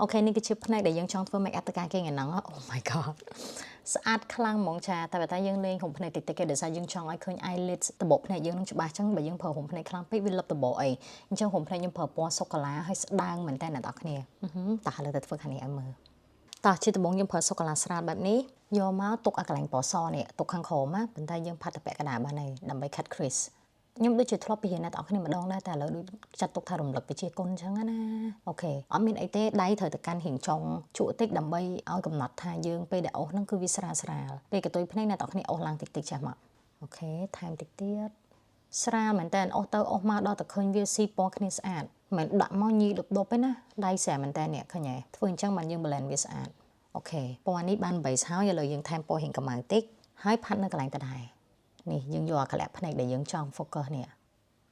ok នេះគឺជាផ្នែកដែលយើងចង់ធ្វើ make up ទៅការគេហ្នឹង oh my god ស្អាតខ្លាំងហ្មងចាតែបើយើងលេងក្នុងផ្នែកតិចតិចគេដោយសារយើងចង់ឲ្យឃើញ eyelid តបផ្នែកយើងនឹងច្បាស់ចឹងបើយើងប្រើហុំផ្នែកខ្លាំងពេកវាលុបតបអីអញ្ចឹងហុំផ្នែកយើងប្រើពណ៌សូកូឡាឲ្យស្ដើងមែនតើអ្នកនរគ្នាតោះឥឡូវទៅធ្វើខាងនេះឲ្យមើលតោះជាដំបូងយើងប្រើសូកូឡាស្រាលបែបនេះយកមកទុកឲ្យកន្លែងពណ៌សនេះទុកខាងក្រោមណាប៉ុន្តែយើងផាត់ទៅពាក់កណ្ដាលបានហើយដើម្បី cut crease ខ្ញុំដូចជាធ្លាប់ពីអ្នកនរគ្នាម្ដងដែរតែឥឡូវដូចចាត់ទុកថារំលឹកវិជាគុណអញ្ចឹងណាអូខេអត់មានអីទេដៃត្រូវទៅកាន់រៀងចុងជក់តិចដើម្បីឲ្យកំណត់ថាយើងពេលដែលអស់ហ្នឹងគឺវាស្រាលស្រាលពេលកតុយភ្នែកអ្នកនរគ្នាអស់ឡើងតិចតិចចាស់មកអូខេថែមតិចទៀតស្រាលមែនតើអស់ទៅអស់មកដល់តែឃើញវាស៊ីពណ៌គ្នាស្អាតមិនដាក់មកញីដុបៗទេណាដៃស្រាលមែនតើអ្នកឃើញទេធ្វើអញ្ចឹងបានយើង blend វាស្អាតអូខេពណ៌នេះបាន base ហើយឥឡូវយើងថែមពណ៌រៀងកម្ៅតិចហើយផាត់នៅកន្លែងដដែលនេះយើងយកអាកន្លែងភ្នែកដែលយើងចង់ focus នេះ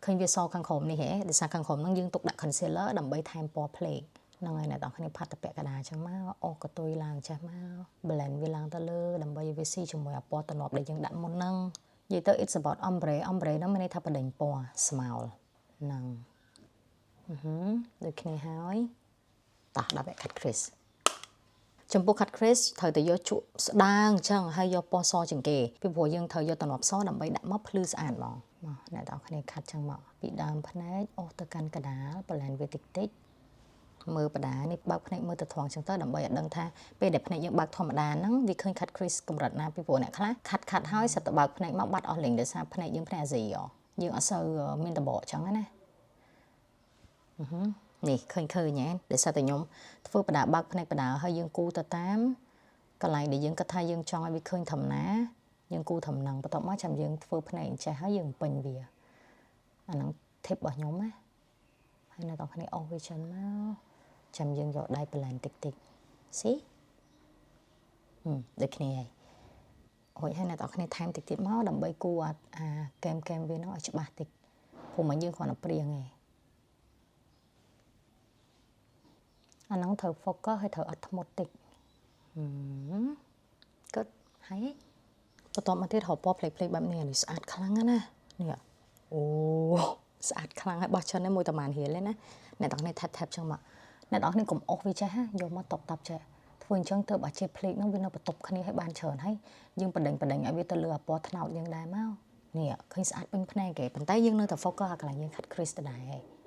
ឃើញវាសខាងក្រោមនេះហ៎ដោយសារខាងក្រោមហ្នឹងយើងទុកដាក់ concealer ដើម្បីថែមពណ៌ភ្លេកហ្នឹងហើយអ្នកនរគ្នាផាត់ទៅពាក់កណ្ដាលអញ្ចឹងមកអស់កតុយឡើងចាស់មក blend វាឡើងទៅលើដើម្បីវាស៊ីជាមួយអាពណ៌តំណប់ដែលយើងដាក់មុនហ្នឹងនិយាយទៅ it's about ombre ហ្នឹងមានន័យថាបដិញពណ៌ small ហ្នឹងដូចគ្នាហើយតោះដល់ពាក់ cut crease ចំពោះ cut crease ត្រូវតែយកជក់ស្ដាងអញ្ចឹងហើយយកពណ៌សជាងគេពីព្រោះយើងត្រូវយកតំណប់សដើម្បីដាក់មកភ្លឺស្អាតហ្មងមកអ្នកនរគ្នាខាត់ចឹងមកពីដើមភ្នែកអស់ទៅកាន់កណ្ដាល blend វាតិចតិចមើលបដានេះបើកភ្នែកមើលទៅត្រង់ចឹងទៅដើម្បីឲ្យដឹងថាពេលដែលភ្នែកយើងបើកធម្មតាហ្នឹងវាឃើញ cut crease កម្រិតណាពីព្រោះអ្នកខ្លះខាត់ហើយសិតទៅបើកភ្នែកមកបាត់អស់លេងដោយសារភ្នែកយើងភ្នែកអាស៊ីយើងអត់សូវមានតបកចឹងណានេះឃើញហ៎ដោយសារតែខ្ញុំធ្វើបដាបើកភ្នែកបដាហើយយើងគូទៅតាមកន្លែងដែលយើងគិតថាយើងចង់ឲ្យវាឃើញធម្មតាយើងគូធំនឹងបន្ទាប់មកចាំយើងធ្វើភ្នែកអញ្ចេះហើយយើងពេញវាអាហ្នឹង tip របស់ខ្ញុំណាហើយអ្នកនរគ្នាអស់វាចិនមកចាំយើងយកដៃ blend តិចតិច see ដូចគ្នាហើយហើយអ្នកនរគ្នាថែមតិចទៀតមកដើម្បីគូអាកែមវានោះឲ្យច្បាស់តិចព្រោះមកយើងគ្រាន់តែព្រៀងឯងអាហ្នឹងត្រូវ focus ហើយត្រូវអត់ធ្មត់តិចគិតហើយបន្ទាប់មកទៀតរកពណ៌ផ្លេកបែបនេះនេះស្អាតខ្លាំងណាស់នេះអូស្អាតខ្លាំងហើយបោះចិននេះមួយតាម៉ានរៀលទេណាអ្នកទាំងនេះថែបចឹងមកអ្នកទាំងនេះកុំអស់វាចេះយកមកតបចេះធ្វើអញ្ចឹងទៅបើជាផ្លេកហ្នឹងវានៅបន្ទប់គ្នាឲ្យបានច្រើនហើយយើងបដិញឲ្យវាទៅលើពណ៌ថ្នោតយើងដែរមកនេះឃើញស្អាតពេញភ្នែកគេប៉ុន្តែយើងនៅតែ focus ឲ្យកន្លែងយើង cut crease ទៅដែរ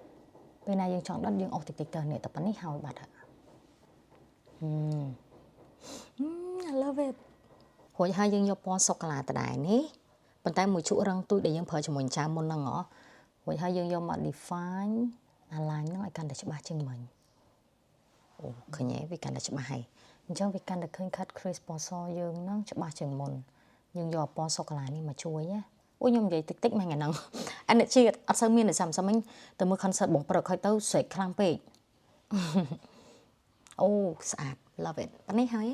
ពេលណាយើងចង់ដុតយើងអស់តិចតិចទៅនេះតែប៉ុណ្នេះហើយបាត់ហើយI love it រួចហើយយើងយកពណ៌សូកូឡាដដែលនេះប៉ុន្តែមួយជក់រឹងទូចដែលយើងប្រើជាមួយចាមមុនហ្នឹងរួចហើយយើងយកមក define align ហ្នឹងឲ្យកាន់តែច្បាស់ជាងមិញអូឃើញទេវាកាន់តែច្បាស់ហើយអញ្ចឹងវាកាន់តែឃើញ cut crease ពណ៌សយើងហ្នឹងច្បាស់ជាងមុនយើងយកពណ៌សូកូឡានេះមកជួយណាអូខ្ញុំនិយាយតិចមិញអាហ្នឹង energy អត់សូវមានទេសាំមិញទៅមើល concert បងព្រឹកហើយទៅស្រែកខ្លាំងពេកអូស្អាត love it ប៉ុណ្នេះហើយ